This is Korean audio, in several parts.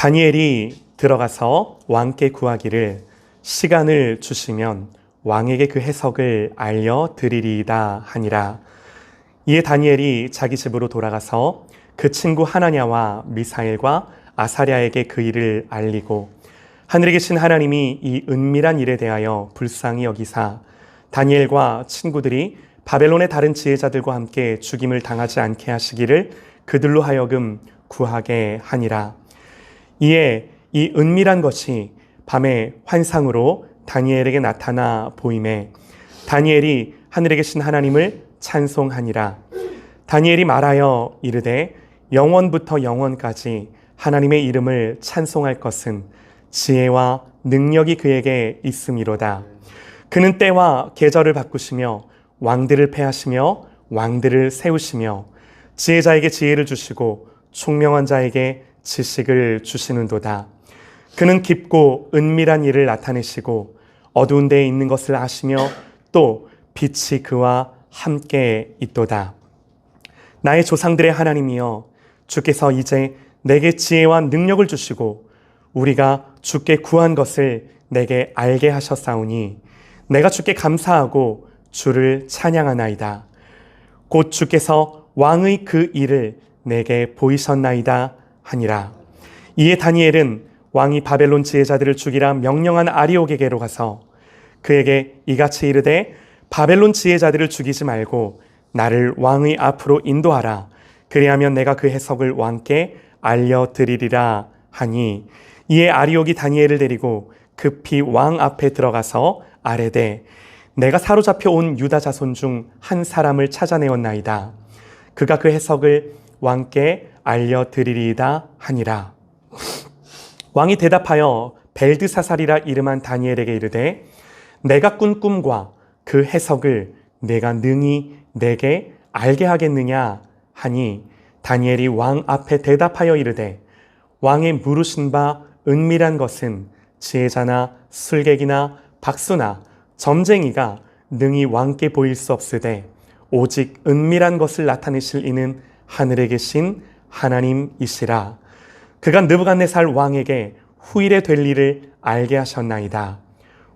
다니엘이 들어가서 왕께 구하기를 시간을 주시면 왕에게 그 해석을 알려드리리이다 하니라. 이에 다니엘이 자기 집으로 돌아가서 그 친구 하나냐와 미사엘과 아사랴에게 그 일을 알리고 하늘에 계신 하나님이 이 은밀한 일에 대하여 불쌍히 여기사 다니엘과 친구들이 바벨론의 다른 지혜자들과 함께 죽임을 당하지 않게 하시기를 그들로 하여금 구하게 하니라. 이에 이 은밀한 것이 밤의 환상으로 다니엘에게 나타나 보임에 다니엘이 하늘에 계신 하나님을 찬송하니라. 다니엘이 말하여 이르되 영원부터 영원까지 하나님의 이름을 찬송할 것은 지혜와 능력이 그에게 있음이로다. 그는 때와 계절을 바꾸시며 왕들을 패하시며 왕들을 세우시며 지혜자에게 지혜를 주시고 총명한 자에게 지식을 주시는도다. 그는 깊고 은밀한 일을 나타내시고 어두운 데에 있는 것을 아시며 또 빛이 그와 함께 있도다. 나의 조상들의 하나님이여, 주께서 이제 내게 지혜와 능력을 주시고 우리가 주께 구한 것을 내게 알게 하셨사오니 내가 주께 감사하고 주를 찬양하나이다. 곧 주께서 왕의 그 일을 내게 보이셨나이다 하니라. 이에 다니엘은 왕이 바벨론 지혜자들을 죽이라 명령한 아리옥에게로 가서 그에게 이같이 이르되 바벨론 지혜자들을 죽이지 말고 나를 왕의 앞으로 인도하라. 그리하면 내가 그 해석을 왕께 알려드리리라 하니 이에 아리옥이 다니엘을 데리고 급히 왕 앞에 들어가서 아뢰되 내가 사로잡혀 온 유다 자손 중 한 사람을 찾아내었나이다. 그가 그 해석을 왕께 알려드리리이다 하니라. 왕이 대답하여 벨드사살이라 이름한 다니엘에게 이르되 내가 꾼 꿈과 그 해석을 내가 능히 내게 알게 하겠느냐 하니 다니엘이 왕 앞에 대답하여 이르되 왕의 물으신 바 은밀한 것은 지혜자나 술객이나 박수나 점쟁이가 능히 왕께 보일 수 없으되 오직 은밀한 것을 나타내실 이는 하늘에 계신 하나님이시라. 그가 느부갓네살 왕에게 후일에 될 일을 알게 하셨나이다.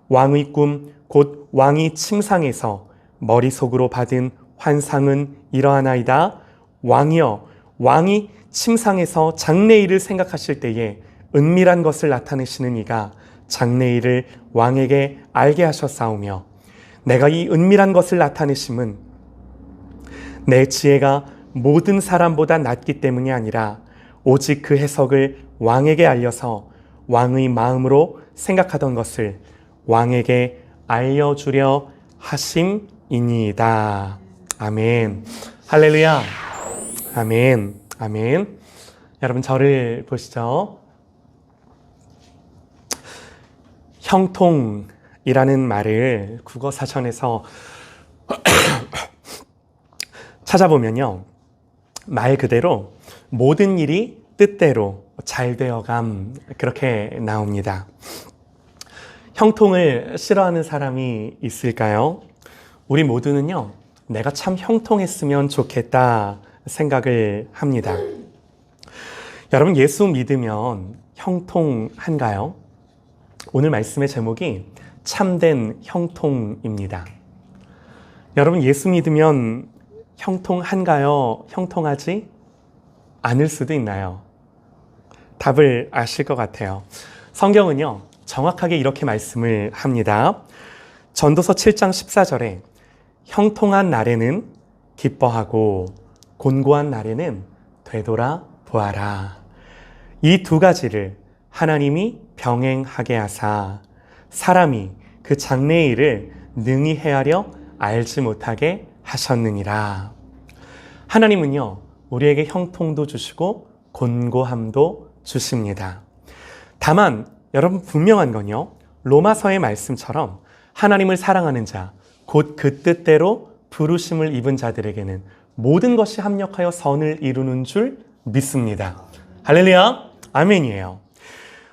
왕의 꿈 곧 왕이 침상에서 머릿속으로 받은 환상은 이러하나이다. 왕이여, 왕이 침상에서 장래일을 생각하실 때에 은밀한 것을 나타내시는 이가 장래일을 왕에게 알게 하셨사오며 내가 이 은밀한 것을 나타내심은 내 지혜가 모든 사람보다 낮기 때문이 아니라 오직 그 해석을 왕에게 알려서 왕의 마음으로 생각하던 것을 왕에게 알려주려 하심이니이다. 아멘. 할렐루야. 아멘. 아멘. 여러분 저를 보시죠. 형통이라는 말을 국어사전에서 찾아보면요. 말 그대로 모든 일이 뜻대로 잘 되어감 그렇게 나옵니다. 형통을 싫어하는 사람이 있을까요? 우리 모두는요. 내가 참 형통했으면 좋겠다 생각을 합니다. 여러분 예수 믿으면 형통한가요? 오늘 말씀의 제목이 참된 형통입니다. 여러분 예수 믿으면 형통한가요? 형통하지 않을 수도 있나요? 답을 아실 것 같아요. 성경은요, 정확하게 이렇게 말씀을 합니다. 전도서 7장 14절에 형통한 날에는 기뻐하고 곤고한 날에는 되돌아 보아라. 이 두 가지를 하나님이 병행하게 하사 사람이 그 장래의 일을 능히 헤아려 알지 못하게 하셨느니라. 하나님은요, 우리에게 형통도 주시고 곤고함도 주십니다. 다만 여러분 분명한 건요, 로마서의 말씀처럼 하나님을 사랑하는 자, 곧 그 뜻대로 부르심을 입은 자들에게는 모든 것이 합력하여 선을 이루는 줄 믿습니다. 할렐루야, 아멘이에요.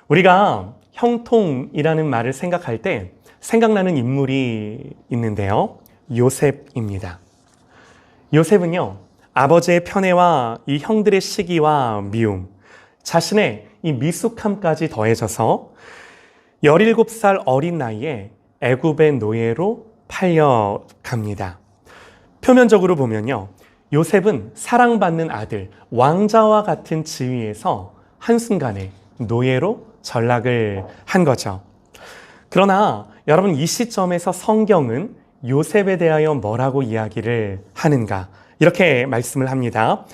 우리가 형통이라는 말을 생각할 때 생각나는 인물이 있는데요, 요셉입니다. 요셉은요, 아버지의 편애와 이 형들의 시기와 미움, 자신의 이 미숙함까지 더해져서 17살 어린 나이에 애굽의 노예로 팔려갑니다. 표면적으로 보면요, 요셉은 사랑받는 아들, 왕자와 같은 지위에서 한순간에 노예로 전락을 한 거죠. 그러나 여러분, 이 시점에서 성경은 요셉에 대하여 뭐라고 이야기를 하는가? 이렇게 말씀을 합니다.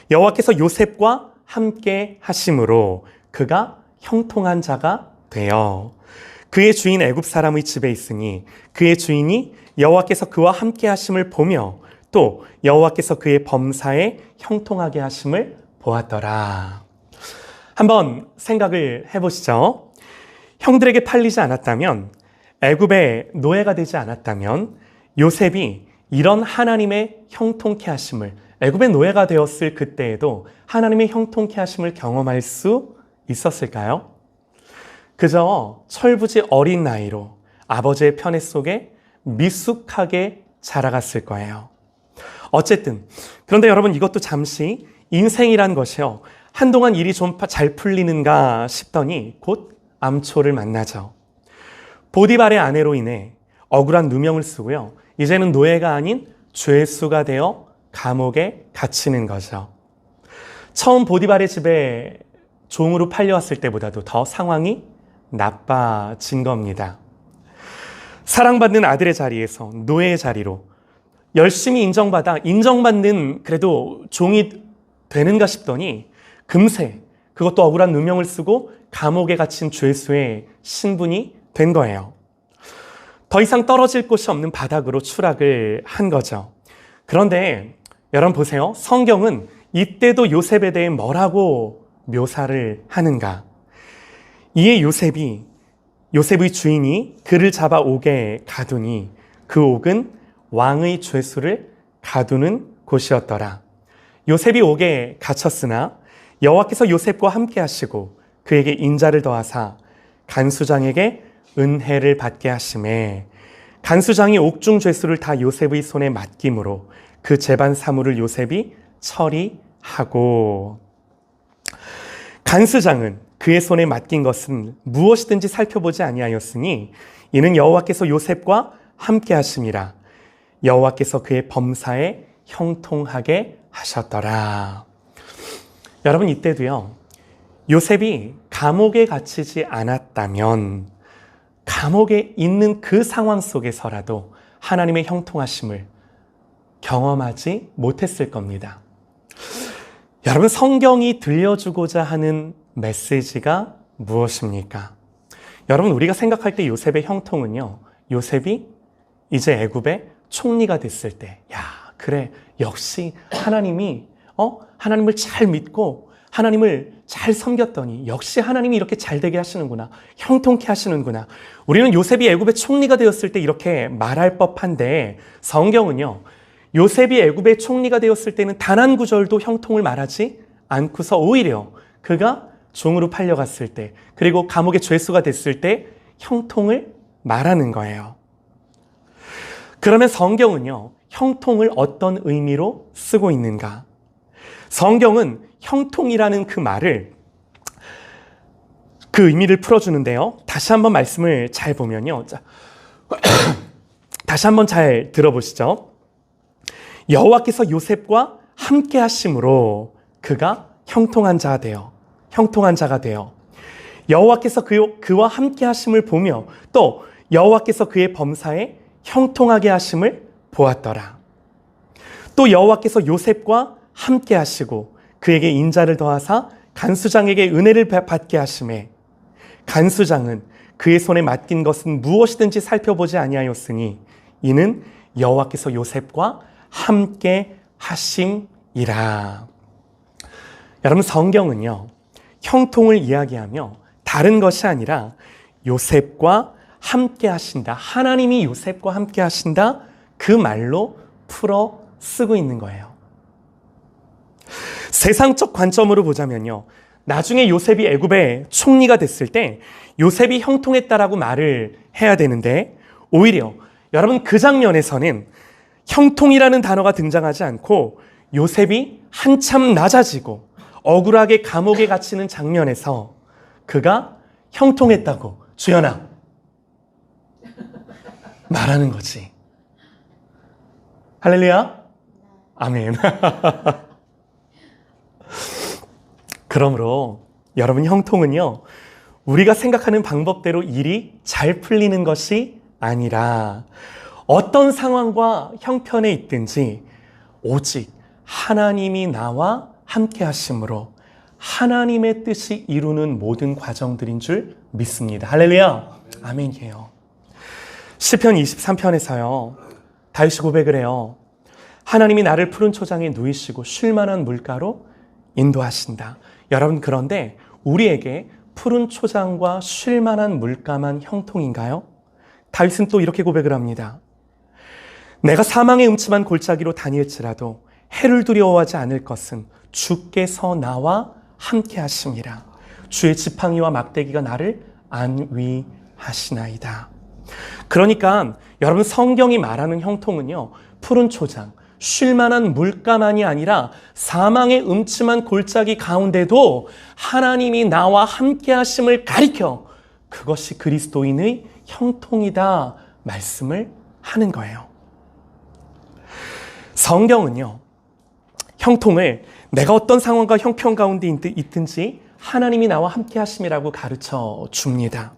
여호와께서 요셉과 함께 하심으로 그가 형통한 자가 되어 그의 주인 애굽 사람의 집에 있으니 그의 주인이 여호와께서 그와 함께 하심을 보며 또 여호와께서 그의 범사에 형통하게 하심을 보았더라. 한번 생각을 해보시죠. 형들에게 팔리지 않았다면, 애굽의 노예가 되지 않았다면 요셉이 이런 하나님의 형통케 하심을, 애굽의 노예가 되었을 그때에도 하나님의 형통케 하심을 경험할 수 있었을까요? 그저 철부지 어린 나이로 아버지의 편애 속에 미숙하게 자라갔을 거예요. 어쨌든 그런데 여러분, 이것도 잠시 인생이란 것이요, 한동안 일이 좀 잘 풀리는가 싶더니 곧 암초를 만나죠. 보디발의 아내로 인해 억울한 누명을 쓰고요, 이제는 노예가 아닌 죄수가 되어 감옥에 갇히는 거죠. 처음 보디발의 집에 종으로 팔려왔을 때보다도 더 상황이 나빠진 겁니다. 사랑받는 아들의 자리에서 노예의 자리로 열심히 인정받는 그래도 종이 되는가 싶더니 금세 그것도 억울한 누명을 쓰고 감옥에 갇힌 죄수의 신분이 된 거예요. 더 이상 떨어질 곳이 없는 바닥으로 추락을 한 거죠. 그런데 여러분 보세요. 성경은 이때도 요셉에 대해 뭐라고 묘사를 하는가? 이에 요셉의 주인이 그를 잡아 옥에 가두니 그 옥은 왕의 죄수를 가두는 곳이었더라. 요셉이 옥에 갇혔으나 여호와께서 요셉과 함께 하시고 그에게 인자를 더하사 간수장에게 은혜를 받게 하심에 간수장이 옥중 죄수를 다 요셉의 손에 맡김으로 그 재반 사물을 요셉이 처리하고, 간수장은 그의 손에 맡긴 것은 무엇이든지 살펴보지 아니하였으니 이는 여호와께서 요셉과 함께 하심이라. 여호와께서 그의 범사에 형통하게 하셨더라. 여러분, 이때도요, 요셉이 감옥에 갇히지 않았다면 감옥에 있는 그 상황 속에서라도 하나님의 형통하심을 경험하지 못했을 겁니다. 여러분, 성경이 들려주고자 하는 메시지가 무엇입니까? 여러분, 우리가 생각할 때 요셉의 형통은요, 요셉이 이제 애굽의 총리가 됐을 때, 야, 그래, 역시 하나님을 잘 믿고 하나님을 잘 섬겼더니 역시 하나님이 이렇게 잘 되게 하시는구나, 형통케 하시는구나. 우리는 요셉이 애굽의 총리가 되었을 때 이렇게 말할 법한데, 성경은요, 요셉이 애굽의 총리가 되었을 때는 단 한 구절도 형통을 말하지 않고서 오히려 그가 종으로 팔려갔을 때, 그리고 감옥의 죄수가 됐을 때 형통을 말하는 거예요. 그러면 성경은요, 형통을 어떤 의미로 쓰고 있는가? 성경은 형통이라는 그 말을, 그 의미를 풀어주는데요. 다시 한번 말씀을 잘 보면요. 자, 다시 한번 잘 들어보시죠. 여호와께서 요셉과 함께 하심으로 그가 형통한 자가 되어 여호와께서 그와 함께 하심을 보며 또 여호와께서 그의 범사에 형통하게 하심을 보았더라. 또 여호와께서 요셉과 함께 하시고 그에게 인자를 더하사 간수장에게 은혜를 받게 하심에 간수장은 그의 손에 맡긴 것은 무엇이든지 살펴보지 아니하였으니 이는 여호와께서 요셉과 함께 하심이라. 여러분, 성경은요, 형통을 이야기하며 다른 것이 아니라 요셉과 함께 하신다, 하나님이 요셉과 함께 하신다, 그 말로 풀어 쓰고 있는 거예요. 세상적 관점으로 보자면요, 나중에 요셉이 애굽의 총리가 됐을 때 요셉이 형통했다라고 말을 해야 되는데, 오히려 여러분 그 장면에서는 형통이라는 단어가 등장하지 않고 요셉이 한참 낮아지고 억울하게 감옥에 갇히는 장면에서 그가 형통했다고 주연아 말하는 거지. 할렐루야? 아멘. 그러므로 여러분, 형통은요, 우리가 생각하는 방법대로 일이 잘 풀리는 것이 아니라 어떤 상황과 형편에 있든지 오직 하나님이 나와 함께 하심으로 하나님의 뜻이 이루는 모든 과정들인 줄 믿습니다. 할렐루야. 아멘이에요. 시편 23편에서요, 다윗이 고백을 해요. 하나님이 나를 푸른 초장에 누이시고 쉴만한 물가로 인도하신다. 여러분, 그런데 우리에게 푸른 초장과 쉴만한 물가만 형통인가요? 다윗은 또 이렇게 고백을 합니다. 내가 사망의 음침한 골짜기로 다닐지라도 해를 두려워하지 않을 것은 주께서 나와 함께 하심이라. 주의 지팡이와 막대기가 나를 안위하시나이다. 그러니까 여러분, 성경이 말하는 형통은요, 푸른 초장, 쉴만한 물가만이 아니라 사망의 음침한 골짜기 가운데도 하나님이 나와 함께 하심을 가리켜 그것이 그리스도인의 형통이다 말씀을 하는 거예요. 성경은요, 형통을 내가 어떤 상황과 형편 가운데 있든지 하나님이 나와 함께 하심이라고 가르쳐 줍니다.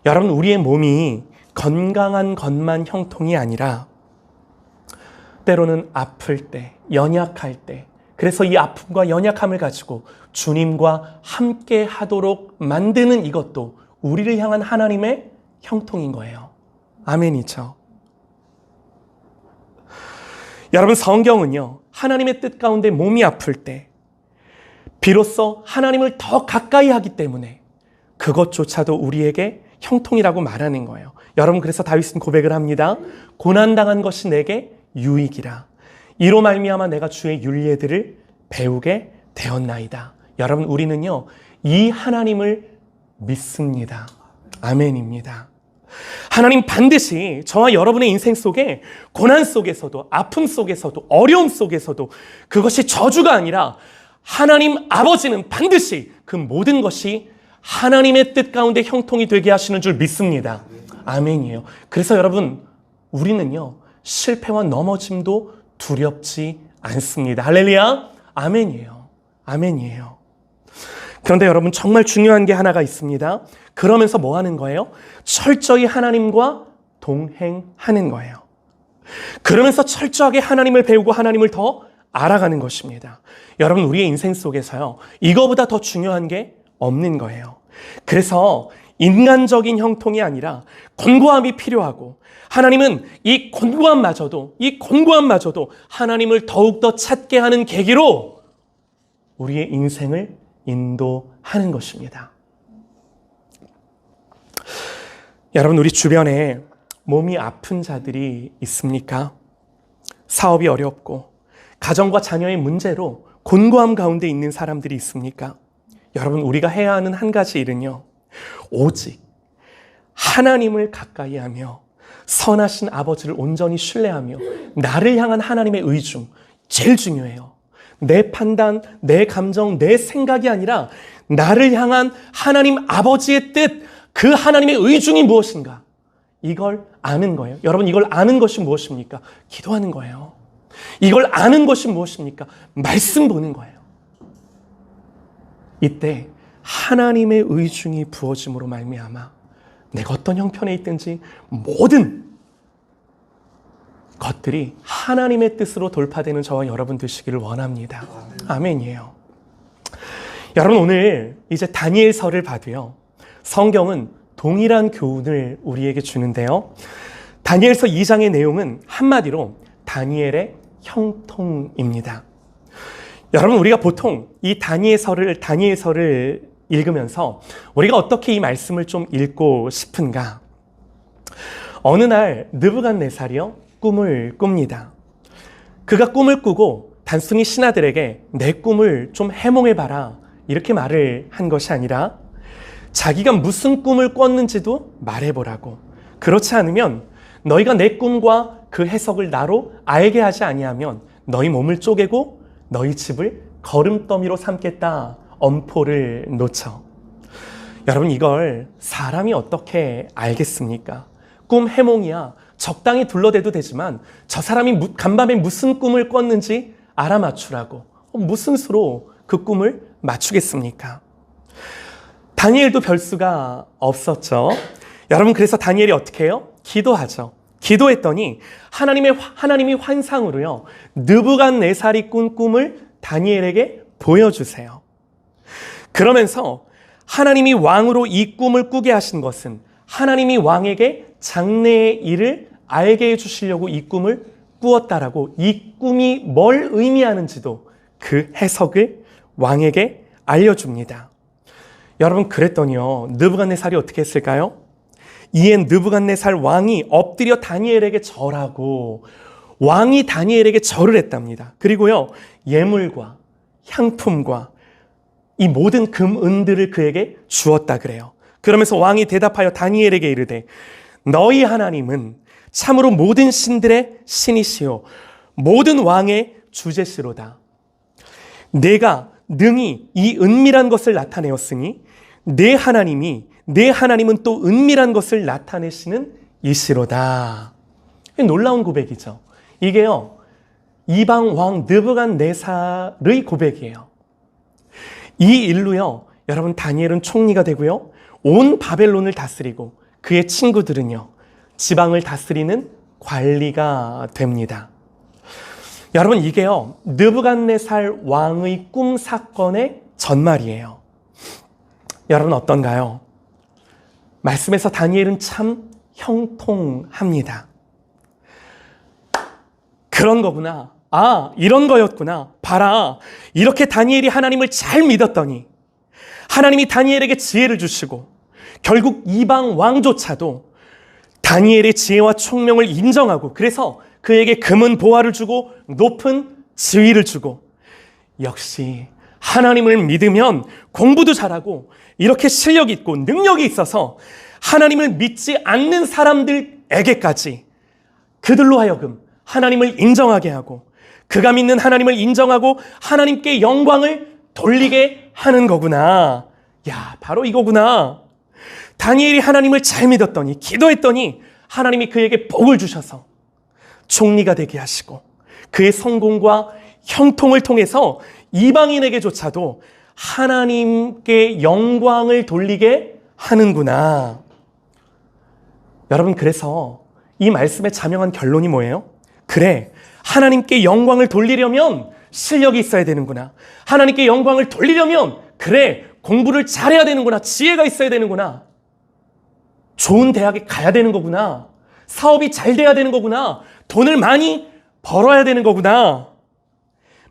여러분, 우리의 몸이 건강한 것만 형통이 아니라 때로는 아플 때, 연약할 때, 그래서 이 아픔과 연약함을 가지고 주님과 함께 하도록 만드는 이것도 우리를 향한 하나님의 형통인 거예요. 아멘이죠. 여러분, 성경은요, 하나님의 뜻 가운데 몸이 아플 때 비로소 하나님을 더 가까이 하기 때문에 그것조차도 우리에게 형통이라고 말하는 거예요. 여러분, 그래서 다윗은 고백을 합니다. 고난당한 것이 내게 유익이라. 이로 말미암아 내가 주의 율례들을 배우게 되었나이다. 여러분, 우리는요, 이 하나님을 믿습니다. 아멘입니다. 하나님 반드시 저와 여러분의 인생 속에 고난 속에서도, 아픔 속에서도, 어려움 속에서도 그것이 저주가 아니라 하나님 아버지는 반드시 그 모든 것이 하나님의 뜻 가운데 형통이 되게 하시는 줄 믿습니다. 아멘이에요. 그래서 여러분, 우리는요, 실패와 넘어짐도 두렵지 않습니다. 할렐루야. 아멘이에요. 아멘이에요. 그런데 여러분, 정말 중요한 게 하나가 있습니다. 그러면서 뭐 하는 거예요? 철저히 하나님과 동행하는 거예요. 그러면서 철저하게 하나님을 배우고 하나님을 더 알아가는 것입니다. 여러분, 우리의 인생 속에서요, 이거보다 더 중요한 게 없는 거예요. 그래서 인간적인 형통이 아니라 권고함이 필요하고, 하나님은 이 권고함마저도 하나님을 더욱더 찾게 하는 계기로 우리의 인생을 인도하는 것입니다. 여러분, 우리 주변에 몸이 아픈 자들이 있습니까? 사업이 어렵고 가정과 자녀의 문제로 곤고함 가운데 있는 사람들이 있습니까? 여러분, 우리가 해야 하는 한 가지 일은요, 오직 하나님을 가까이 하며 선하신 아버지를 온전히 신뢰하며 나를 향한 하나님의 의중, 제일 중요해요. 내 판단, 내 감정, 내 생각이 아니라 나를 향한 하나님 아버지의 뜻, 그 하나님의 의중이 무엇인가? 이걸 아는 거예요. 여러분, 이걸 아는 것이 무엇입니까? 기도하는 거예요. 이걸 아는 것이 무엇입니까? 말씀 보는 거예요. 이때 하나님의 의중이 부어짐으로 말미암아 내가 어떤 형편에 있든지 모든 것들이 하나님의 뜻으로 돌파되는 저와 여러분 되시기를 원합니다. 아멘이에요. 여러분, 오늘 이제 다니엘서를 봐도요, 성경은 동일한 교훈을 우리에게 주는데요, 다니엘서 2장의 내용은 한마디로 다니엘의 형통입니다. 여러분, 우리가 보통 이 다니엘서를 읽으면서 우리가 어떻게 이 말씀을 좀 읽고 싶은가? 어느 날 느부갓네살이요, 꿈을 꿉니다. 그가 꿈을 꾸고 단순히 신하들에게 내 꿈을 좀 해몽해봐라 이렇게 말을 한 것이 아니라 자기가 무슨 꿈을 꿨는지도 말해보라고. 그렇지 않으면 너희가 내 꿈과 그 해석을 나로 알게 하지 아니하면 너희 몸을 쪼개고 너희 집을 걸음더미로 삼겠다. 엄포를 놓쳐. 여러분, 이걸 사람이 어떻게 알겠습니까? 꿈 해몽이야. 적당히 둘러대도 되지만 저 사람이 간밤에 무슨 꿈을 꿨는지 알아맞추라고 무슨 수로 그 꿈을 맞추겠습니까? 다니엘도 별수가 없었죠. 여러분, 그래서 다니엘이 어떻게 해요? 기도하죠. 기도했더니 하나님이 환상으로요, 느부갓네살이 꾼 꿈을 다니엘에게 보여주세요. 그러면서 하나님이 왕으로 이 꿈을 꾸게 하신 것은 하나님이 왕에게 장래의 일을 알게 해주시려고 이 꿈을 꾸었다라고, 이 꿈이 뭘 의미하는지도 그 해석을 왕에게 알려줍니다. 여러분, 그랬더니요, 느부갓네살이 어떻게 했을까요? 이에 느부갓네살 왕이 엎드려 다니엘에게 절하고 왕이 다니엘에게 절을 했답니다. 그리고요, 예물과 향품과 이 모든 금, 은들을 그에게 주었다 그래요. 그러면서 왕이 대답하여 다니엘에게 이르되 너희 하나님은 참으로 모든 신들의 신이시요 모든 왕의 주제시로다. 내가 능히 이 은밀한 것을 나타내었으니 내 하나님은 또 은밀한 것을 나타내시는 이시로다. 놀라운 고백이죠. 이게요, 이방 왕 느부갓네살의 고백이에요. 이 일로요, 여러분, 다니엘은 총리가 되고요, 온 바벨론을 다스리고 그의 친구들은요, 지방을 다스리는 관리가 됩니다. 여러분, 이게요, 느부갓네살 왕의 꿈 사건의 전말이에요. 여러분, 어떤가요? 말씀에서 다니엘은 참 형통합니다. 그런 거구나. 아, 이런 거였구나. 봐라. 이렇게 다니엘이 하나님을 잘 믿었더니 하나님이 다니엘에게 지혜를 주시고 결국 이방 왕조차도 다니엘의 지혜와 총명을 인정하고 그래서 그에게 금은 보화를 주고 높은 지위를 주고, 역시 하나님을 믿으면 공부도 잘하고 이렇게 실력 있고 능력이 있어서 하나님을 믿지 않는 사람들에게까지 그들로 하여금 하나님을 인정하게 하고 그가 믿는 하나님을 인정하고 하나님께 영광을 돌리게 하는 거구나. 야, 바로 이거구나. 다니엘이 하나님을 잘 믿었더니, 기도했더니 하나님이 그에게 복을 주셔서 총리가 되게 하시고 그의 성공과 형통을 통해서 이방인에게조차도 하나님께 영광을 돌리게 하는구나. 여러분, 그래서 이 말씀의 자명한 결론이 뭐예요? 그래, 하나님께 영광을 돌리려면 실력이 있어야 되는구나. 하나님께 영광을 돌리려면 그래, 공부를 잘해야 되는구나. 지혜가 있어야 되는구나. 좋은 대학에 가야 되는 거구나. 사업이 잘 돼야 되는 거구나. 돈을 많이 벌어야 되는 거구나.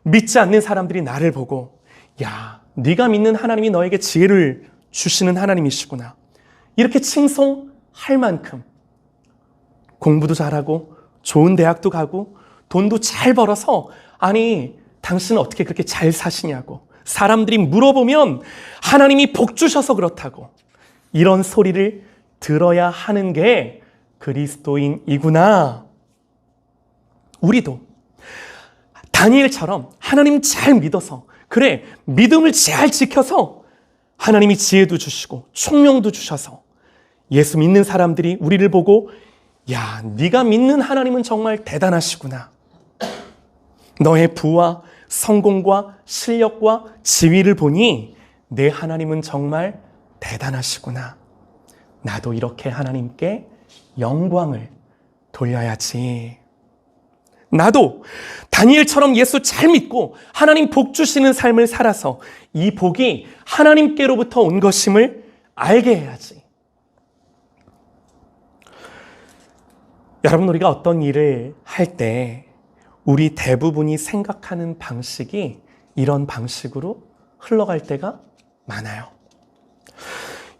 믿지 않는 사람들이 나를 보고, 야, 네가 믿는 하나님이 너에게 지혜를 주시는 하나님이시구나, 이렇게 칭송할 만큼 공부도 잘하고 좋은 대학도 가고 돈도 잘 벌어서, 아니, 당신은 어떻게 그렇게 잘 사시냐고 사람들이 물어보면 하나님이 복 주셔서 그렇다고, 이런 소리를 들어야 하는 게 그리스도인이구나. 우리도 다니엘처럼 하나님 잘 믿어서, 그래, 믿음을 잘 지켜서 하나님이 지혜도 주시고 총명도 주셔서 예수 믿는 사람들이 우리를 보고, 야, 네가 믿는 하나님은 정말 대단하시구나. 너의 부와 성공과 실력과 지위를 보니 내 하나님은 정말 대단하시구나. 나도 이렇게 하나님께 영광을 돌려야지. 나도 다니엘처럼 예수 잘 믿고 하나님 복 주시는 삶을 살아서 이 복이 하나님께로부터 온 것임을 알게 해야지. 여러분, 우리가 어떤 일을 할 때 우리 대부분이 생각하는 방식이 이런 방식으로 흘러갈 때가 많아요.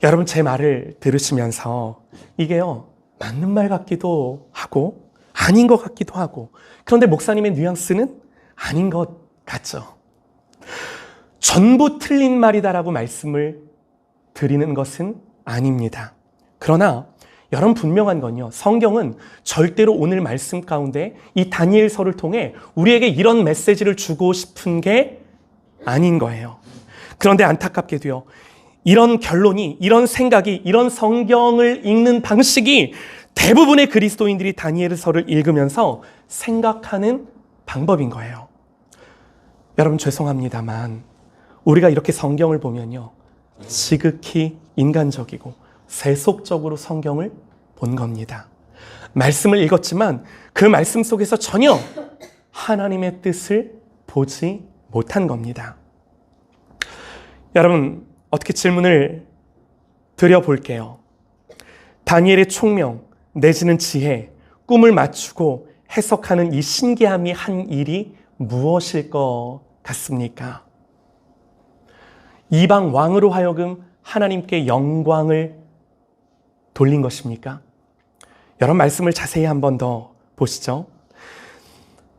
여러분, 제 말을 들으시면서 이게요, 맞는 말 같기도 하고 아닌 것 같기도 하고, 그런데 목사님의 뉘앙스는 아닌 것 같죠. 전부 틀린 말이다라고 말씀을 드리는 것은 아닙니다. 그러나 여러분, 분명한 건요, 성경은 절대로 오늘 말씀 가운데 이 다니엘서를 통해 우리에게 이런 메시지를 주고 싶은 게 아닌 거예요. 그런데 안타깝게도요, 이런 결론이, 이런 생각이, 이런 성경을 읽는 방식이 대부분의 그리스도인들이 다니엘서를 읽으면서 생각하는 방법인 거예요. 여러분, 죄송합니다만 우리가 이렇게 성경을 보면요, 지극히 인간적이고 세속적으로 성경을 본 겁니다. 말씀을 읽었지만 그 말씀 속에서 전혀 하나님의 뜻을 보지 못한 겁니다. 여러분, 어떻게 질문을 드려볼게요. 다니엘의 총명 내지는 지혜, 꿈을 맞추고 해석하는 이 신기함이 한 일이 무엇일 것 같습니까? 이방 왕으로 하여금 하나님께 영광을 돌린 것입니까? 여러분, 말씀을 자세히 한 번 더 보시죠.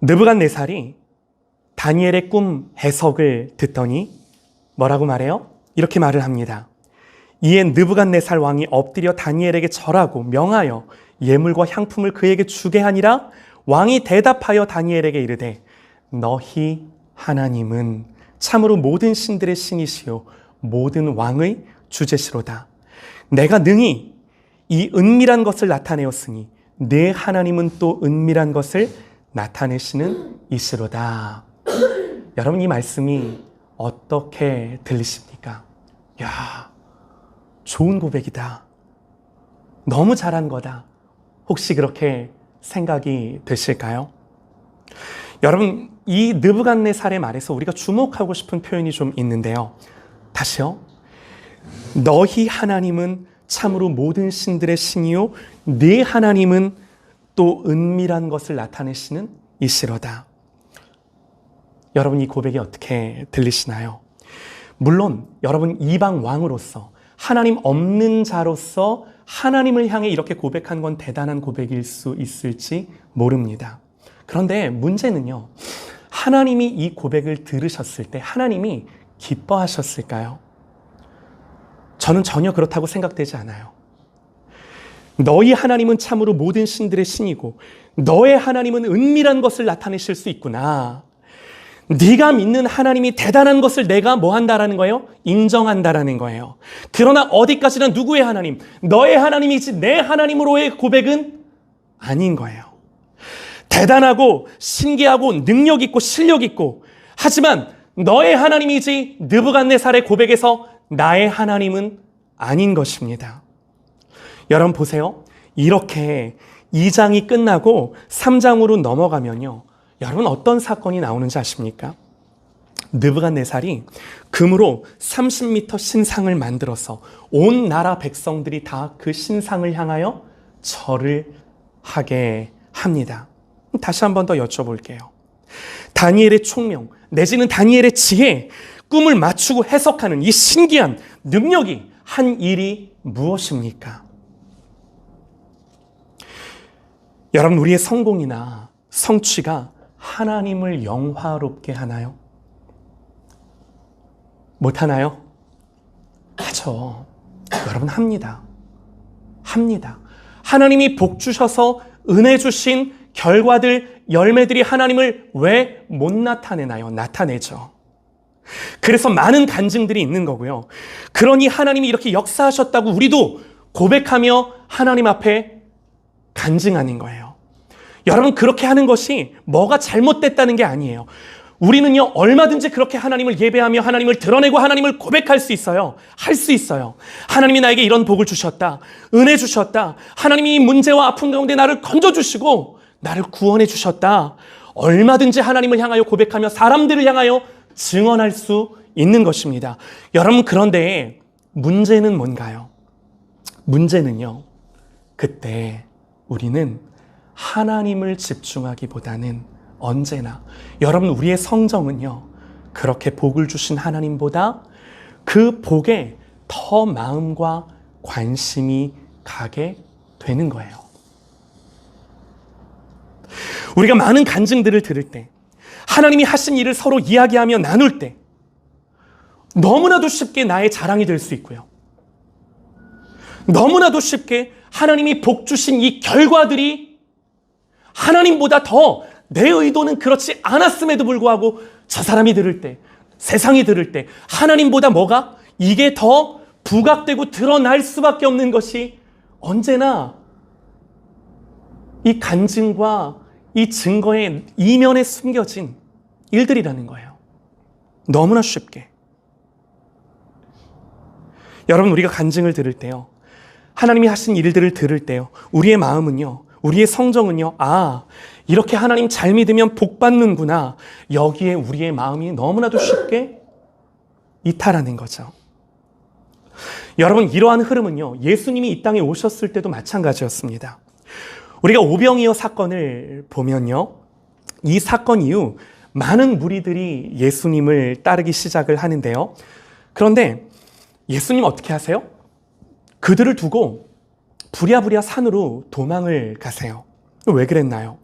느부갓네살이 다니엘의 꿈 해석을 듣더니 뭐라고 말해요? 이렇게 말을 합니다. 이에 느부갓네살 왕이 엎드려 다니엘에게 절하고 명하여 예물과 향품을 그에게 주게 하니라. 왕이 대답하여 다니엘에게 이르되 너희 하나님은 참으로 모든 신들의 신이시요 모든 왕의 주제시로다. 내가 능히 이 은밀한 것을 나타내었으니 내 하나님은 또 은밀한 것을 나타내시는 이시로다. 여러분, 이 말씀이 어떻게 들리십니까? 야, 좋은 고백이다. 너무 잘한 거다. 혹시 그렇게 생각이 되실까요? 여러분, 이 느부갓네살의 말에서 우리가 주목하고 싶은 표현이 좀 있는데요. 다시요. 너희 하나님은 참으로 모든 신들의 신이요 네 하나님은 또 은밀한 것을 나타내시는 이시로다. 여러분, 이 고백이 어떻게 들리시나요? 물론 여러분, 이방 왕으로서 하나님 없는 자로서 하나님을 향해 이렇게 고백한 건 대단한 고백일 수 있을지 모릅니다. 그런데 문제는요, 하나님이 이 고백을 들으셨을 때 하나님이 기뻐하셨을까요? 저는 전혀 그렇다고 생각되지 않아요. 너희 하나님은 참으로 모든 신들의 신이고 너의 하나님은 은밀한 것을 나타내실 수 있구나. 네가 믿는 하나님이 대단한 것을 내가 뭐 한다라는 거예요? 인정한다라는 거예요. 그러나 어디까지나 누구의 하나님? 너의 하나님이지 내 하나님으로의 고백은 아닌 거예요. 대단하고 신기하고 능력 있고 실력 있고 하지만 너의 하나님이지 느부갓네살의 고백에서 나의 하나님은 아닌 것입니다. 여러분 보세요. 이렇게 2장이 끝나고 3장으로 넘어가면요, 여러분 어떤 사건이 나오는지 아십니까? 느부갓네살이 금으로 30m 신상을 만들어서 온 나라 백성들이 다 그 신상을 향하여 절을 하게 합니다. 다시 한 번 더 여쭤볼게요. 다니엘의 총명 내지는 다니엘의 지혜, 꿈을 맞추고 해석하는 이 신기한 능력이 한 일이 무엇입니까? 여러분, 우리의 성공이나 성취가 하나님을 영화롭게 하나요? 못하나요? 하죠. 여러분, 합니다. 하나님이 복 주셔서 은혜 주신 결과들, 열매들이 하나님을 왜 못 나타내나요? 나타내죠. 그래서 많은 간증들이 있는 거고요. 그러니 하나님이 이렇게 역사하셨다고 우리도 고백하며 하나님 앞에 간증하는 거예요. 여러분, 그렇게 하는 것이 뭐가 잘못됐다는 게 아니에요. 우리는요, 얼마든지 그렇게 하나님을 예배하며 하나님을 드러내고 하나님을 고백할 수 있어요. 할 수 있어요. 하나님이 나에게 이런 복을 주셨다. 은혜 주셨다. 하나님이 이 문제와 아픔 가운데 나를 건져주시고 나를 구원해 주셨다. 얼마든지 하나님을 향하여 고백하며 사람들을 향하여 증언할 수 있는 것입니다. 여러분, 그런데 문제는 뭔가요? 문제는요, 그때 우리는 하나님을 집중하기보다는 언제나, 여러분, 우리의 성정은요, 그렇게 복을 주신 하나님보다 그 복에 더 마음과 관심이 가게 되는 거예요. 우리가 많은 간증들을 들을 때, 하나님이 하신 일을 서로 이야기하며 나눌 때 너무나도 쉽게 나의 자랑이 될 수 있고요. 너무나도 쉽게 하나님이 복 주신 이 결과들이 하나님보다 더 내 의도는 그렇지 않았음에도 불구하고 저 사람이 들을 때, 세상이 들을 때 하나님보다 뭐가? 이게 더 부각되고 드러날 수밖에 없는 것이 언제나 이 간증과 이 증거의 이면에 숨겨진 일들이라는 거예요. 너무나 쉽게. 여러분, 우리가 간증을 들을 때요, 하나님이 하신 일들을 들을 때요, 우리의 마음은요, 우리의 성정은요, 아, 이렇게 하나님 잘 믿으면 복 받는구나, 여기에 우리의 마음이 너무나도 쉽게 이탈하는 거죠. 여러분, 이러한 흐름은요, 예수님이 이 땅에 오셨을 때도 마찬가지였습니다. 우리가 오병이어 사건을 보면요, 이 사건 이후 많은 무리들이 예수님을 따르기 시작을 하는데요. 그런데 예수님 어떻게 하세요? 그들을 두고 부랴부랴 산으로 도망을 가세요. 왜 그랬나요?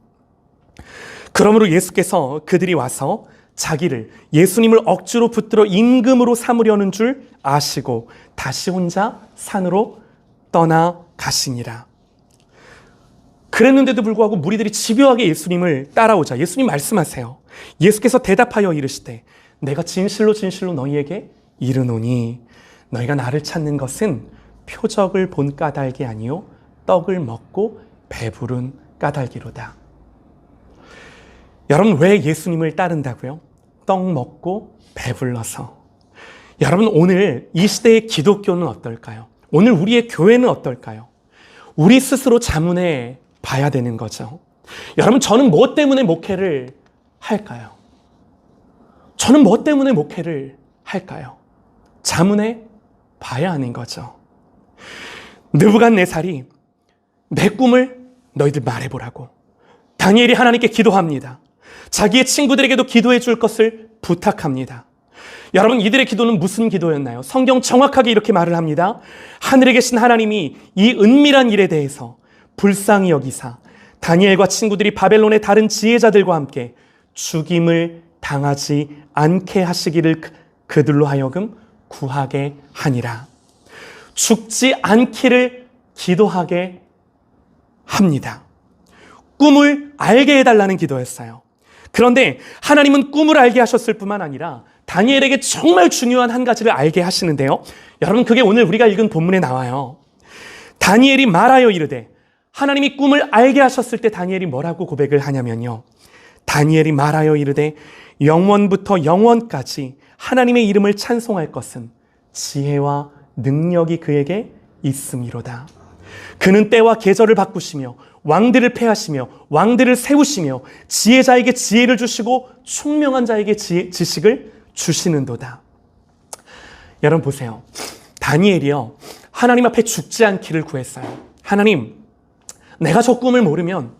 그러므로 예수께서 그들이 와서 자기를, 예수님을 억지로 붙들어 임금으로 삼으려는 줄 아시고 다시 혼자 산으로 떠나가시니라. 그랬는데도 불구하고 무리들이 집요하게 예수님을 따라오자 예수님 말씀하세요. 예수께서 대답하여 이르시되 내가 진실로 진실로 너희에게 이르노니 너희가 나를 찾는 것은 표적을 본 까닭이 아니요 떡을 먹고 배부른 까닭이로다. 여러분, 왜 예수님을 따른다고요? 떡 먹고 배불러서. 여러분, 오늘 이 시대의 기독교는 어떨까요? 오늘 우리의 교회는 어떨까요? 우리 스스로 자문해 봐야 되는 거죠. 여러분, 저는 뭐 때문에 목회를 할까요? 저는 뭐 때문에 목회를 할까요? 자문해 봐야 하는 거죠. 느부갓네살이 내 꿈을 너희들 말해보라고 다니엘이 하나님께 기도합니다. 자기의 친구들에게도 기도해 줄 것을 부탁합니다. 여러분, 이들의 기도는 무슨 기도였나요? 성경 정확하게 이렇게 말을 합니다. 하늘에 계신 하나님이 이 은밀한 일에 대해서 불쌍히 여기사 다니엘과 친구들이 바벨론의 다른 지혜자들과 함께 죽임을 당하지 않게 하시기를 그들로 하여금 구하게 하니라. 죽지 않기를 기도하게 합니다. 꿈을 알게 해달라는 기도였어요. 그런데 하나님은 꿈을 알게 하셨을 뿐만 아니라 다니엘에게 정말 중요한 한 가지를 알게 하시는데요. 여러분, 그게 오늘 우리가 읽은 본문에 나와요. 다니엘이 말하여 이르되, 하나님이 꿈을 알게 하셨을 때 다니엘이 뭐라고 고백을 하냐면요, 다니엘이 말하여 이르되 영원부터 영원까지 하나님의 이름을 찬송할 것은 지혜와 능력이 그에게 있음이로다. 그는 때와 계절을 바꾸시며 왕들을 패하시며 왕들을 세우시며 지혜자에게 지혜를 주시고 총명한 자에게 지식을 주시는도다. 여러분 보세요. 다니엘이요, 하나님 앞에 죽지 않기를 구했어요. 하나님, 내가 저 꿈을 모르면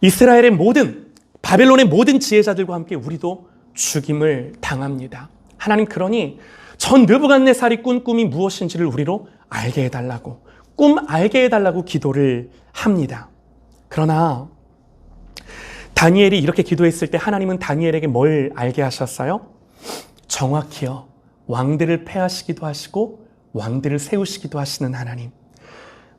이스라엘의 모든, 바벨론의 모든 지혜자들과 함께 우리도 죽임을 당합니다. 하나님, 그러니 전 느부갓네살이 꾼 꿈이 무엇인지를 우리로 알게 해달라고, 꿈 알게 해달라고 기도를 합니다. 그러나 다니엘이 이렇게 기도했을 때 하나님은 다니엘에게 뭘 알게 하셨어요? 정확히요, 왕들을 패하시기도 하시고 왕들을 세우시기도 하시는 하나님,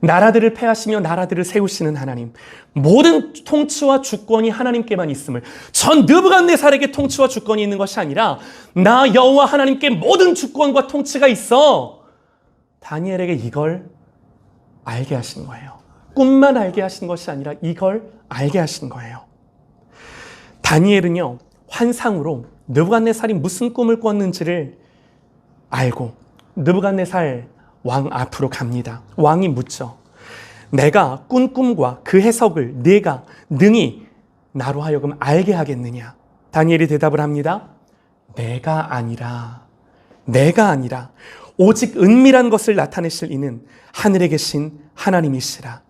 나라들을 패하시며 나라들을 세우시는 하나님, 모든 통치와 주권이 하나님께만 있음을, 전 느부갓네살에게 통치와 주권이 있는 것이 아니라 나 여호와 하나님께 모든 주권과 통치가 있어, 다니엘에게 이걸 알게 하신 거예요. 꿈만 알게 하신 것이 아니라 이걸 알게 하신 거예요. 다니엘은요, 환상으로 느부갓네살이 무슨 꿈을 꿨는지를 알고 느부갓네살 왕 앞으로 갑니다. 왕이 묻죠. 내가 꾼 꿈과 그 해석을 네가 능히 나로 하여금 알게 하겠느냐? 다니엘이 대답을 합니다. 내가 아니라 오직 은밀한 것을 나타내실 이는 하늘에 계신 하나님이시라.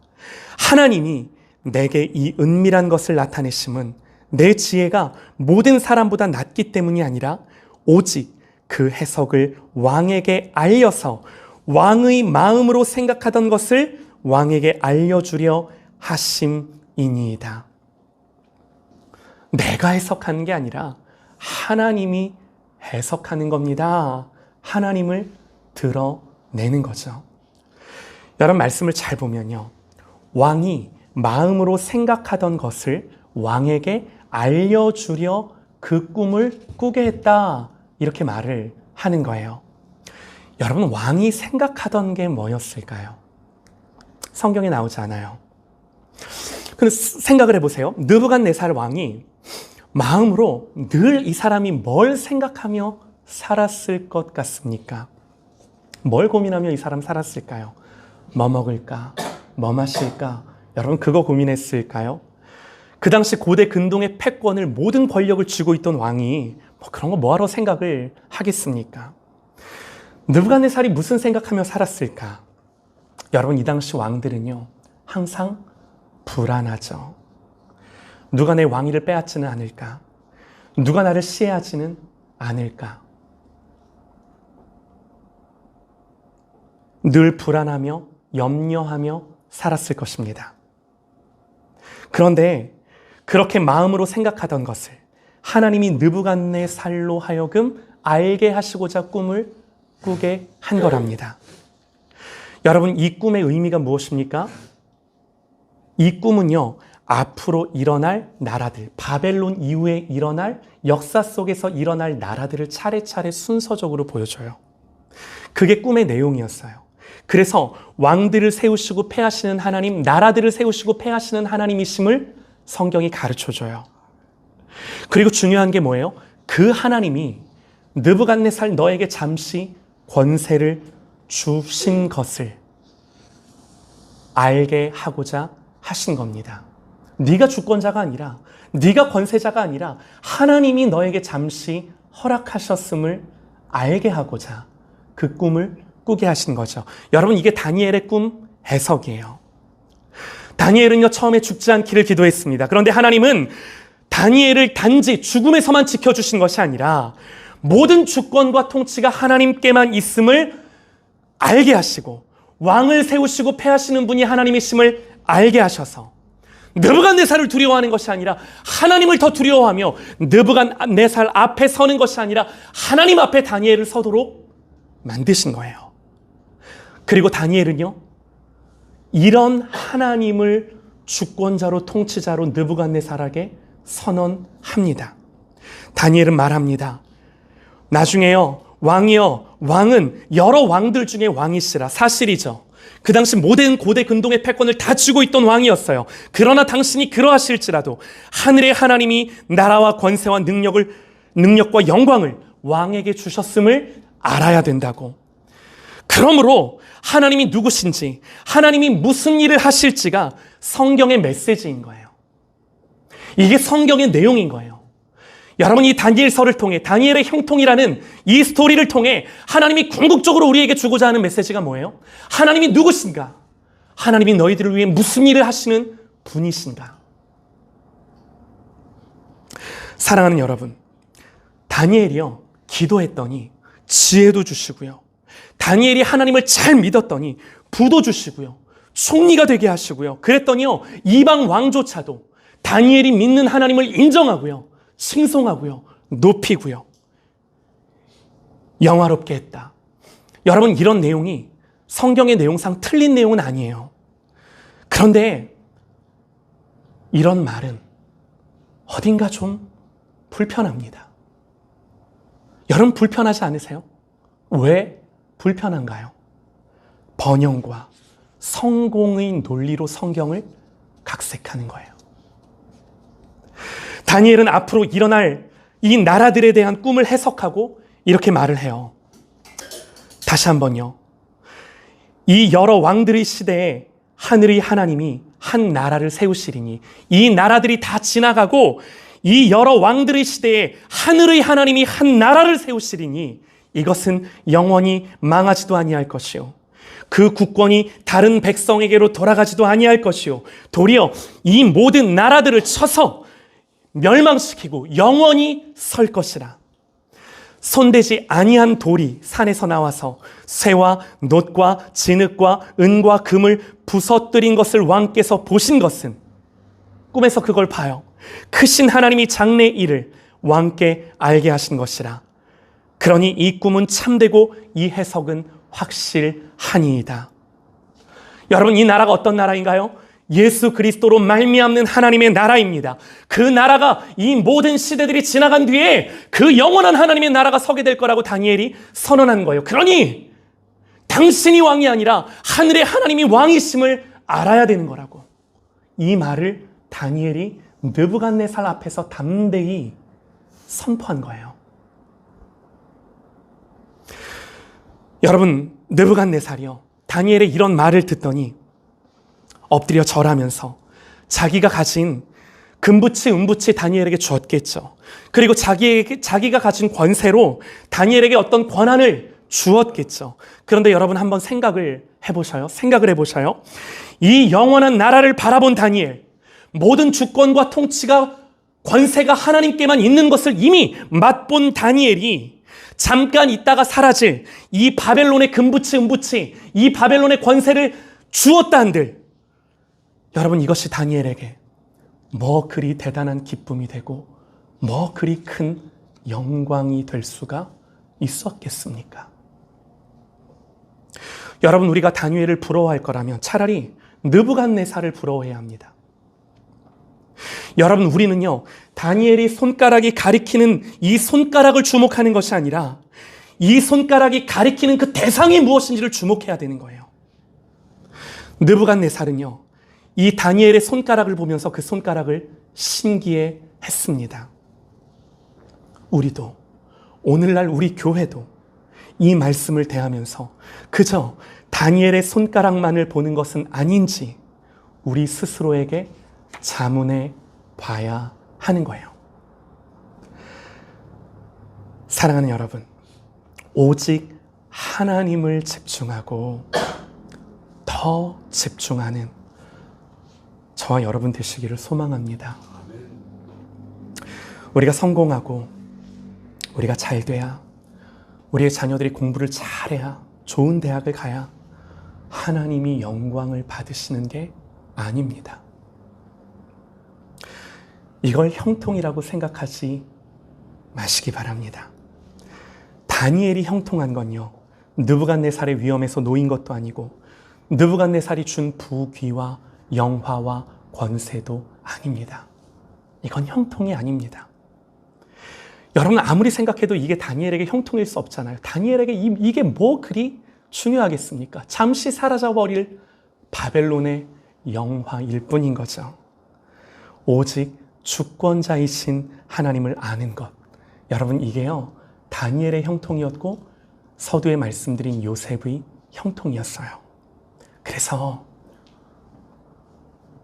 하나님이 내게 이 은밀한 것을 나타내심은 내 지혜가 모든 사람보다 낮기 때문이 아니라 오직 그 해석을 왕에게 알려서 왕의 마음으로 생각하던 것을 왕에게 알려주려 하심이니이다. 내가 해석하는 게 아니라 하나님이 해석하는 겁니다. 하나님을 드러내는 거죠. 여러분, 말씀을 잘 보면요, 왕이 마음으로 생각하던 것을 왕에게 알려주려 그 꿈을 꾸게 했다, 이렇게 말을 하는 거예요. 여러분, 왕이 생각하던 게 뭐였을까요? 성경에 나오지 않아요. 근데 생각을 해보세요. 느부갓네살 왕이 마음으로 늘 이 사람이 뭘 생각하며 살았을 것 같습니까? 뭘 고민하며 이 사람 살았을까요? 뭐 먹을까? 뭐 마실까? 여러분, 그거 고민했을까요? 그 당시 고대 근동의 패권을, 모든 권력을 쥐고 있던 왕이 그런 거 뭐하러 생각을 하겠습니까? 느부갓네살이 무슨 생각하며 살았을까? 여러분, 이 당시 왕들은요, 항상 불안하죠. 누가 내 왕위를 빼앗지는 않을까? 누가 나를 시해하지는 않을까? 늘 불안하며 염려하며 살았을 것입니다. 그런데 그렇게 마음으로 생각하던 것을 하나님이 느부갓네살로 하여금 알게 하시고자 꿈을 꾸게 한 거랍니다. 여러분, 이 꿈의 의미가 무엇입니까? 이 꿈은요, 앞으로 일어날 나라들, 바벨론 이후에 일어날, 역사 속에서 일어날 나라들을 차례차례 순서적으로 보여줘요. 그게 꿈의 내용이었어요. 그래서 왕들을 세우시고 패하시는 하나님, 나라들을 세우시고 패하시는 하나님이심을 성경이 가르쳐줘요. 그리고 중요한 게 뭐예요? 그 하나님이 느부갓네살 너에게 잠시 권세를 주신 것을 알게 하고자 하신 겁니다. 네가 주권자가 아니라, 네가 권세자가 아니라 하나님이 너에게 잠시 허락하셨음을 알게 하고자 그 꿈을 꾸게 하신 거죠. 여러분, 이게 다니엘의 꿈 해석이에요. 다니엘은요, 처음에 죽지 않기를 기도했습니다. 그런데 하나님은 다니엘을 단지 죽음에서만 지켜주신 것이 아니라 모든 주권과 통치가 하나님께만 있음을 알게 하시고, 왕을 세우시고 패하시는 분이 하나님이심을 알게 하셔서 느부갓네살을 두려워하는 것이 아니라 하나님을 더 두려워하며, 느부갓네살 앞에 서는 것이 아니라 하나님 앞에 다니엘을 서도록 만드신 거예요. 그리고 다니엘은요, 이런 하나님을 주권자로, 통치자로 느부갓네살에게 선언합니다. 다니엘은 말합니다. 나중에요, 왕은 여러 왕들 중에 왕이시라. 사실이죠. 그 당시 모든 고대 근동의 패권을 다 쥐고 있던 왕이었어요. 그러나 당신이 그러하실지라도 하늘의 하나님이 나라와 권세와 능력과 영광을 왕에게 주셨음을 알아야 된다고. 그러므로 하나님이 누구신지, 하나님이 무슨 일을 하실지가 성경의 메시지인 거예요. 이게 성경의 내용인 거예요. 여러분, 이 다니엘서를 통해, 다니엘의 형통이라는 이 스토리를 통해 하나님이 궁극적으로 우리에게 주고자 하는 메시지가 뭐예요? 하나님이 누구신가? 하나님이 너희들을 위해 무슨 일을 하시는 분이신가? 사랑하는 여러분, 다니엘이요, 기도했더니 지혜도 주시고요, 다니엘이 하나님을 잘 믿었더니 부도 주시고요, 총리가 되게 하시고요, 그랬더니요, 이방 왕조차도 다니엘이 믿는 하나님을 인정하고요, 칭송하고요, 높이고요, 영화롭게 했다. 여러분, 이런 내용이 성경의 내용상 틀린 내용은 아니에요. 그런데 이런 말은 어딘가 좀 불편합니다. 여러분, 불편하지 않으세요? 왜 불편한가요? 번영과 성공의 논리로 성경을 각색하는 거예요. 다니엘은 앞으로 일어날 이 나라들에 대한 꿈을 해석하고 이렇게 말을 해요. 다시 한번요. 이 여러 왕들의 시대에 하늘의 하나님이 한 나라를 세우시리니, 이 나라들이 다 지나가고 이 여러 왕들의 시대에 하늘의 하나님이 한 나라를 세우시리니 이것은 영원히 망하지도 아니할 것이요, 그 국권이 다른 백성에게로 돌아가지도 아니할 것이요, 도리어 이 모든 나라들을 쳐서 멸망시키고 영원히 설 것이라. 손대지 아니한 돌이 산에서 나와서 쇠와 놋과 진흙과 은과 금을 부서뜨린 것을 왕께서 보신 것은, 꿈에서 그걸 봐요, 크신 하나님이 장래 일을 왕께 알게 하신 것이라. 그러니 이 꿈은 참되고 이 해석은 확실하니이다. 여러분, 이 나라가 어떤 나라인가요? 예수 그리스도로 말미암는 하나님의 나라입니다. 그 나라가 이 모든 시대들이 지나간 뒤에 그 영원한 하나님의 나라가 서게 될 거라고 다니엘이 선언한 거예요. 그러니 당신이 왕이 아니라 하늘의 하나님이 왕이심을 알아야 되는 거라고. 이 말을 다니엘이 느부갓네살 앞에서 담대히 선포한 거예요. 여러분, 느부갓네살이요, 다니엘의 이런 말을 듣더니 엎드려 절하면서 자기가 가진 금부치, 은부치 다니엘에게 주었겠죠. 그리고 자기가 가진 권세로 다니엘에게 어떤 권한을 주었겠죠. 그런데 여러분 한번 생각을 해보셔요. 이 영원한 나라를 바라본 다니엘, 모든 주권과 통치가, 권세가 하나님께만 있는 것을 이미 맛본 다니엘이 잠깐 있다가 사라질 이 바벨론의 금부치, 은부치, 이 바벨론의 권세를 주었다 한들, 여러분 이것이 다니엘에게 뭐 그리 대단한 기쁨이 되고 뭐 그리 큰 영광이 될 수가 있었겠습니까? 여러분, 우리가 다니엘을 부러워할 거라면 차라리 느부갓네살을 부러워해야 합니다. 여러분, 우리는요, 다니엘이 손가락이 가리키는 이 손가락을 주목하는 것이 아니라 이 손가락이 가리키는 그 대상이 무엇인지를 주목해야 되는 거예요. 느부갓네살은요, 이 다니엘의 손가락을 보면서 그 손가락을 신기해 했습니다. 우리도, 오늘날 우리 교회도 이 말씀을 대하면서 그저 다니엘의 손가락만을 보는 것은 아닌지 우리 스스로에게 자문해 봐야 하는 거예요. 사랑하는 여러분, 오직 하나님을 집중하고 더 집중하는 저와 여러분 되시기를 소망합니다. 우리가 성공하고 우리가 잘 돼야, 우리의 자녀들이 공부를 잘해야, 좋은 대학을 가야 하나님이 영광을 받으시는 게 아닙니다. 이걸 형통이라고 생각하지 마시기 바랍니다. 다니엘이 형통한 건요, 느부갓네살의 위험에서 놓인 것도 아니고 느부갓네살이 준 부귀와 영화와 권세도 아닙니다. 이건 형통이 아닙니다. 여러분, 아무리 생각해도 이게 다니엘에게 형통일 수 없잖아요. 다니엘에게 이게 뭐 그리 중요하겠습니까? 잠시 사라져버릴 바벨론의 영화일 뿐인 거죠. 오직 주권자이신 하나님을 아는 것, 여러분 이게요, 다니엘의 형통이었고 서두에 말씀드린 요셉의 형통이었어요. 그래서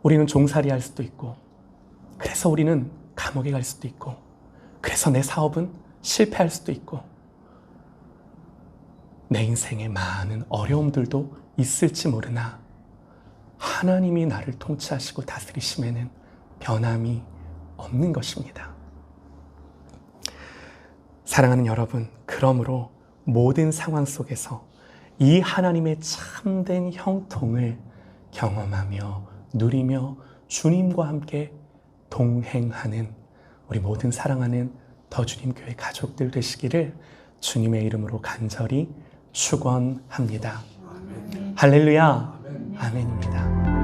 우리는 종살이 할 수도 있고, 그래서 우리는 감옥에 갈 수도 있고, 그래서 내 사업은 실패할 수도 있고, 내 인생에 많은 어려움들도 있을지 모르나 하나님이 나를 통치하시고 다스리심에는 변함이 없는 것입니다. 사랑하는 여러분, 그러므로 모든 상황 속에서 이 하나님의 참된 형통을 경험하며 누리며 주님과 함께 동행하는 우리 모든 사랑하는 더주님 교회 가족들 되시기를 주님의 이름으로 간절히 축원합니다. 할렐루야, 아멘입니다.